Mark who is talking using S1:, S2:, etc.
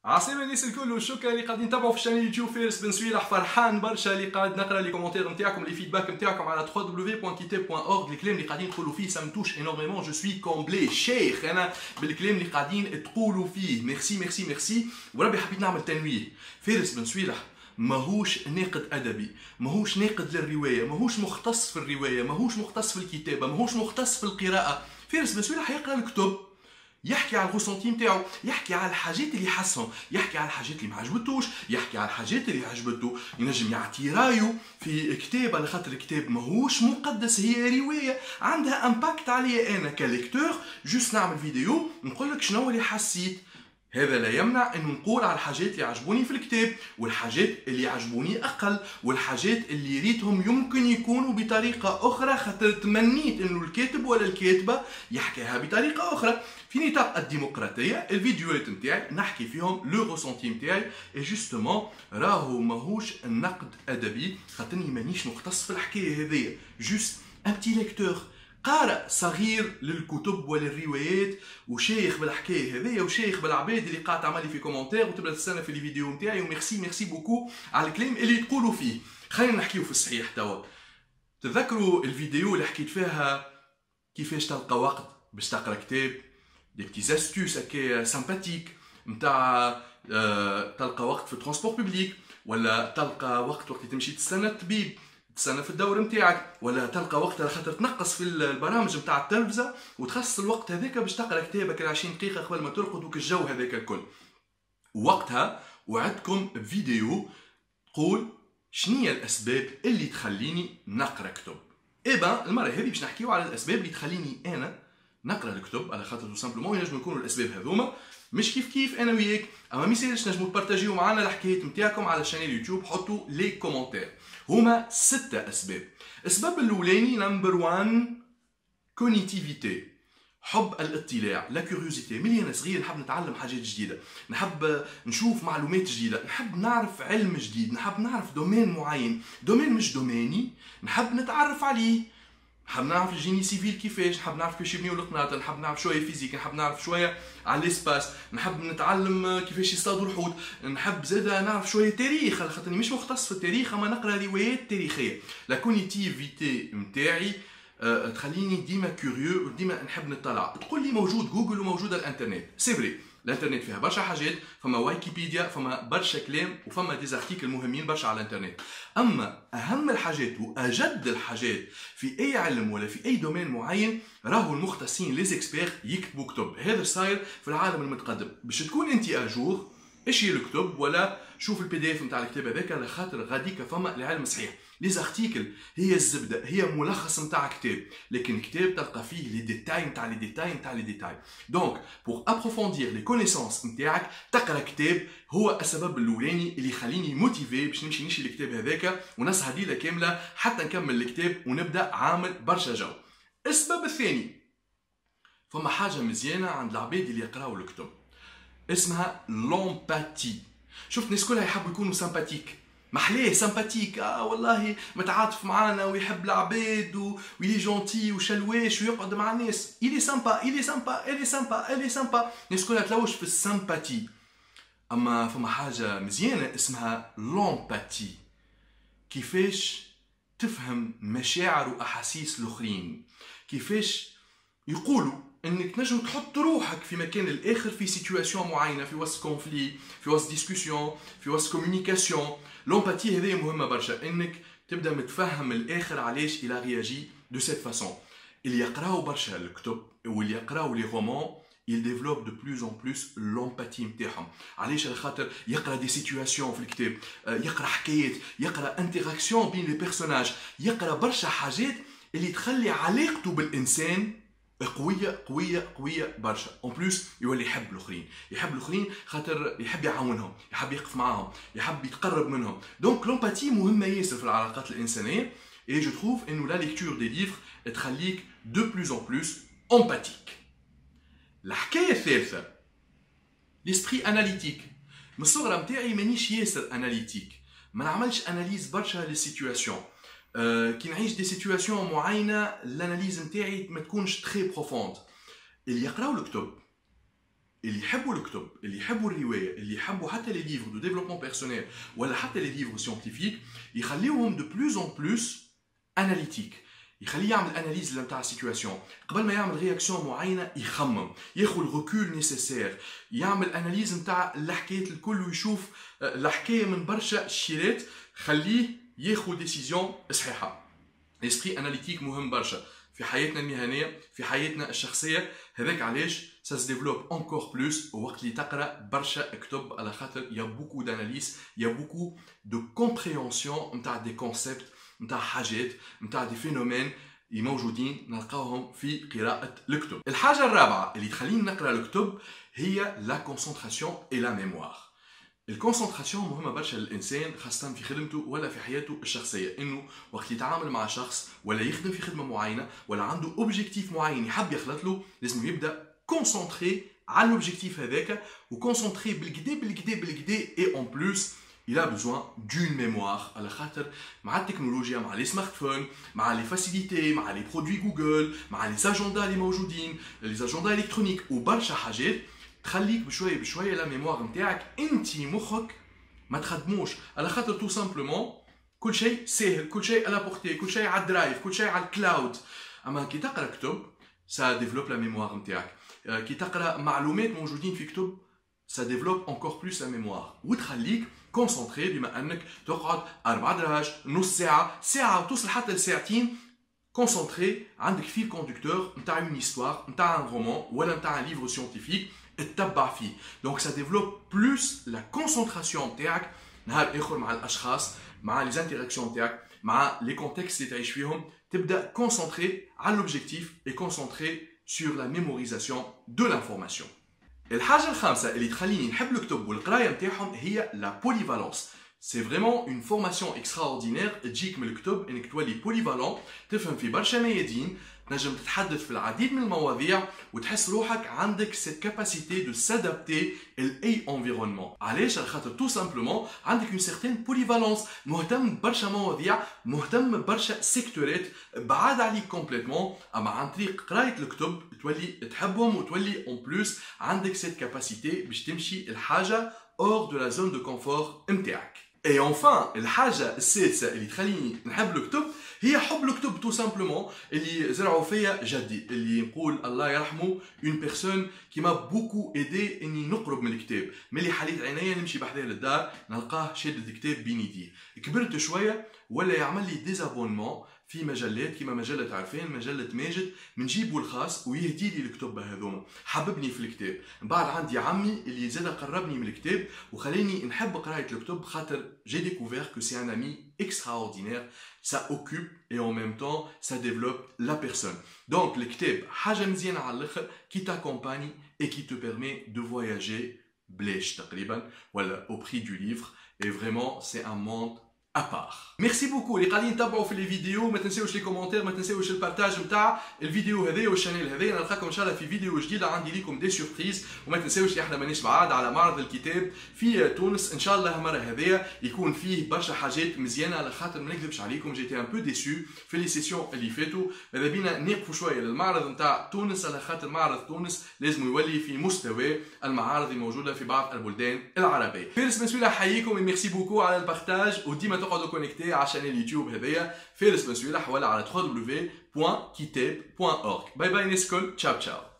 S1: عسلامة الناس الكل والشكر اللي قاعدين تتابعوا في الشانل يوتيوب فارس بن سويلح. فرحان برشا اللي قاعد نقرا لي كومونتير نتاعكم لي فيدباك نتاعكم على www.kitab.org. الكلام اللي قاعدين تقولوا فيه سامتوش انورمون. جو سوي كومبلي شيخ انا بالكلام اللي قاعدين تقولوا فيه. ميرسي ميرسي ميرسي. وربي حبيت نعمل تنويه. فارس بن سويلح ماهوش ناقد ادبي، ماهوش ناقد للروايه، ماهوش مختص في الروايه، ماهوش مختص في الكتابه، ماهوش مختص في القراءه. فارس بن سويلح يقرا الكتب، يحكي على الغوسونتي نتاعو، يحكي على الحاجات اللي حسهم، يحكي على الحاجات اللي ما عجبتوش، يحكي على الحاجات اللي عجبته، ينجم يعطي رايه في كتاب على خاطر الكتاب ماهوش مقدس، هي روايه عندها امباكت عليا انا كليكتور. جوست نعمل فيديو نقول لك شنو اللي حسيت. هذا لا يمنع انه نقول على الحاجات اللي عجبوني في الكتاب والحاجات اللي عجبوني اقل والحاجات اللي ريتهم يمكن يكونوا بطريقه اخرى خاطر تمنيت انه الكاتب ولا الكاتبه يحكيها بطريقه اخرى. في نطاق الديمقراطيه الفيديوهات نتاعي نحكي فيهم لو روسونتي نتاعي اي جوستومون راهو ماهوش النقد ادبي خاطرني مانيش مختص في الحكايه هذيا. جوست ان بتي ليكتور قارئ صغير للكتب وللروايات وشيخ بالحكايه هذيا وشيخ بالعباد اللي قاعد تعمل لي في كومنتير وتبدا تستنى في الفيديو نتاعي. وميرسي ميرسي بوكو على الكلام اللي تقولوا فيه. خلينا نحكيو في الصحيح توا. تذكروا الفيديو اللي حكيت فيها كيفاش تلقى وقت باش تقرا كتاب، دي بتي زاستوس هكايا سامباتيك نتاع تلقى وقت في الترونسبور بوبليك، ولا تلقى وقت اللي تمشي تستنى الطبيب، تستنى في الدور نتاعك، ولا تلقى وقت على خاطر تنقص في البرامج نتاع التلفزه وتخصص الوقت هذاك باش تقرا كتابك 20 دقيقه قبل ما ترقد وك الجو هذاك الكل. وقتها وعدتكم فيديو تقول شنية الاسباب اللي تخليني نقرا كتب. ايبا المره هذه باش نحكيو على الاسباب اللي تخليني انا نقرا الكتب، على خاطر تو سامبلومون ينجموا يكونوا الاسباب هذوما مش كيف انا وياك، اما ميسالش نجموا تبارتاجيو معنا الحكايات نتاعكم على الشانل يوتيوب. حطوا لي كومونتير. هما 6 اسباب. السبب الاولاني نمبر 1 كونيتيفيتي، حب الاطلاع، لا كيوريوزيتي. ملي انا صغير نحب نتعلم حاجات جديده، نحب نشوف معلومات جديده، نحب نعرف علم جديد، نحب نعرف دومين معين، دومين مش دوميني نحب نتعرف عليه. نحب نعرف الجيني سيفيل كيفاش، نحب نعرف كيفاش يبنيو القناطر، نحب نعرف شويه فيزيك، نحب نعرف شويه على الاسباس، نحب نتعلم كيفاش يصطادوا الحوت، نحب زاده نعرف شويه تاريخ على خاطرني مش مختص في التاريخ اما نقرا روايات تاريخيه. لا كونيتيفيتي نتاعي تخليني ديما كوريو وديما نحب نطلع. تقول لي موجود جوجل وموجود الانترنت، سي فري الانترنت فيها برشا حاجات، فما ويكيبيديا، فما برشا كلام وفما ديزارتيكل مهمين برشا على الانترنت. اما اهم الحاجات واجد الحاجات في اي علم ولا في اي دومين معين راهو المختصين لي زيكسبير يكتبوا كتب. هذا صاير في العالم المتقدم. باش تكون انت اجور اشي الكتب ولا شوف البي دي اف نتاع الكتاب هذاك على خاطر غاديك فما العلم صحيح. لي زارتيكل هي الزبده، هي ملخص نتاع كتاب، لكن كتاب تلقى فيه لي ديتاي نتاع لي ديتاي نتاع لي ديتاي. دونك بور ابروفوندير لي كونيسونس نتاعك تقرا كتاب. هو السبب الاولاني اللي يخليني موتيفي باش نمشي نشري الكتاب هذاك ونسهر ليله كامله حتى نكمل الكتاب ونبدا عامل برشا جو. السبب الثاني فما حاجه مزيانه عند العباد اللي يقراو الكتب اسمها لومباتي. شفت الناس كلها يحبوا يكونوا سامباتيك، محليه سامباتيك، والله متعاطف معانا ويحب العباد ويلي جونتي وشلواش ويقعد مع الناس، إلي سامبا إلي سامبا إلي سامبا إلي سامبا. الناس كلها تلوش في السامباتي. اما فما حاجه مزيانه اسمها لومباتي، كيفاش تفهم مشاعر واحاسيس الاخرين، كيفاش يقولوا انك تنجم تحط روحك في مكان الاخر في سيتواسيون معينه، في وسط كونفلي، في وسط ديسكوسيون، في وسط كومونيكاسيون. لومباتي هذه مهمه برشا، انك تبدا متفهم الاخر علاش الى رياجي دو سيت فاسون. اللي يقراو برشا الكتب واللي يقراو لي رومان il développe de plus en plus l'empathie نتاعهم. علاش؟ على خاطر يقرا دي سيتواسيون في الكتاب، يقرا حكايات، يقرا انتراكسيون بين لي بيرسوناج، يقرا برشا حاجات اللي تخلي علاقته بالانسان قويه قويه قويه برشا. اون بلوس يولي يحب الاخرين، يحب الاخرين خاطر يحب يعاونهم، يحب يقف معاهم، يحب يتقرب منهم. دونك لومباتي مهمه ياسر في العلاقات الانسانيه. اي جو تروف انه لا ليكتور دي ليفر تخليك دو بلوس ان بلوس امباتيك. الحكايه الثالثه ليسبري اناليتيك. من الصغر نتاعي مانيش ياسر اناليتيك، ما نعملش اناليز برشا للسيتواسيون. كي نعيش دي سيتواسيون معينه الاناليز نتاعي ما تكونش تري بروفوند. اللي يقراو الكتب اللي يحبوا الكتب، اللي يحبوا الروايه، اللي يحبوا حتى لي ليفر دو ديفلوبمون بيرسونيل ولا حتى لي ليفر سيانتيفيك، يخليوهم دو بلوز ان بلوس اناليتيك. يخليه يعمل اناليز نتاع السيتواسيون، قبل ما يعمل رياكسيون معينه يخمم، ياخذ الركول نيسيسير، يعمل اناليز نتاع الحكايات الكل ويشوف الحكايه من برشا شيرات، خليه ياخذ ديسيزيون صحيحه. اسبري اناليتيك مهم برشا في حياتنا المهنيه، في حياتنا الشخصيه، هذاك علاش ça se développe encore plus وقت اللي تقرا برشا كتب، على خاطر il y a beaucoup d'analyse, il y a beaucoup de compréhension نتاع دي كونسيبت، نتاع حاجات، نتاع دي فينومين موجودين نلقاوهم في قراءة الكتب. الحاجة الرابعة اللي تخليني نقرا الكتب هي لا كونسنتراسيون اي لا ميموار. الكونسنتراسيون مهمة برشا للإنسان، خاصة في خدمته ولا في حياته الشخصية، إنه وقت يتعامل مع شخص ولا يخدم في خدمة معينة ولا عنده أوبجيكتيف معين يحب يخلط له، لازم يبدأ كونسنتري على الأوبجيكتيف هذاك وكونسنتري بالكدا بالكدا بالكدا، اي اون بلوس il a besoin d'une mémoire على خاطر مع التكنولوجيا، مع لي سمارت فون، مع لي فاسيليتي، مع لي برودوي جوجل، مع لي اجندا اللي موجودين، لي اجندا الكترونيك وبرشا حاجات تخليك بشويه بشويه لا ميموار نتاعك انت مخك ما تخدموش، على خاطر تو سامبلومون كل شيء ساهل، كل شيء على بورتي، كل شيء على الدرايف، كل شيء على الكلاود. اما كي تقرا كتب سا ديفلوب لا ميموار نتاعك، كي تقرا معلومات موجودين في كتب ça développe encore plus la mémoire وتخليك كونسونطري، بما انك تقعد 4 دراج، نص ساعه، ساعه وتوصل حتى لساعتين كونسونطري عندك في الكوندكتور نتاع اون هيستوار، نتاع ان رومان ولا نتاع ان ليفر سيانتيفيك تتبع فيه. دونك ça développe plus la concentration نتاعك نهار اخر مع الاشخاص، مع لي زانتيراكسيون نتاعك، مع لي كونتكست اللي تعيش فيهم، تبدا كونسونطري على لوبجيكتيف اي كونسونطري sur la mémorisation de l'information. الحاجة الخامسة اللي تخليني نحب الكتب والقراية نتاعهم هي لا بوليفالونس. سي فريمون اون فورماسيون اكستراوردينير تجيك من الكتب انك تولي بوليفالون، تفهم في برشا ميادين، تنجم تتحدث في العديد من المواضيع وتحس روحك عندك سيت كاباسيتي دو سادابتي لاي انفيرونمون. علاش؟ على خاطر تو سامبلومون عندك اون سيغتين بوليفالونس، مهتم برشا مواضيع، مهتم برشا سيكتورات بعاد عليك كومبليتمون. اما عن طريق قرايه الكتب تولي تحبهم وتولي اون بلوس عندك سيت كاباسيتي باش تمشي الحاجه اور دو لا زون دو كونفور نتاعك. اي انفان الحاجه السادسه اللي تخليني نحب الكتب هي حب الكتب تو سامبلومون اللي زرعوا فيا جدي، اللي نقول الله يرحمه اون بيرسون كي ما بوكو ايدي اني نقرب من الكتاب. ملي حليت عينيا نمشي بحذاه للدار نلقاه شاد الكتاب بين يديه، كبرت شويه ولا يعمل لي ديزابونمون في مجلات كيما مجله عرفان، مجله ماجد، من جيبه الخاص ويهدي لي الكتب هذوما، حببني في الكتاب. من بعد عندي عمي اللي زاد قربني من الكتاب وخلاني نحب قرايه الكتب، خاطر جي ديكوفير كو سي ان امي اكستراوردينير، ça occupe et en même temps ça développe la personne. Donc الكتاب حاجه مزيانه على الاخر qui t'accompagne et qui te permet de voyager بلاش تقريبا ولا au prix du livre, et vraiment c'est un monde à part. Merci beaucoup اللي قاعدين تتابعوا في الفيديو، ما تنساوش لي كومنتير، ما تنساوش البارتاج نتاع الفيديو هذايا والشانيل هذايا. نلقاكم ان شاء الله في فيديو جديد، عندي لكم دي سوربريز، وما تنساوش اللي احنا مانيش بعاد على معرض الكتاب في تونس ان شاء الله المره هذيا يكون فيه برشا حاجات مزيانه، على خاطر ما نكذبش عليكم جيتي ان بو ديسو في لي سيسيون اللي فاتوا. ماذا بينا نقفوا شويه للمعرض نتاع تونس، على خاطر معرض تونس لازم يولي في مستوى المعارض الموجوده في بعض البلدان العربيه. فارس بن سويلح حييكم وميرسي بوكو على البارتاج، وديما تقعدوا كونيكتي على شانيل اليوتيوب هذايا فارس بن سويلح ولا على www.kitab.org. باي باي ناس الكل، تشاو تشاو.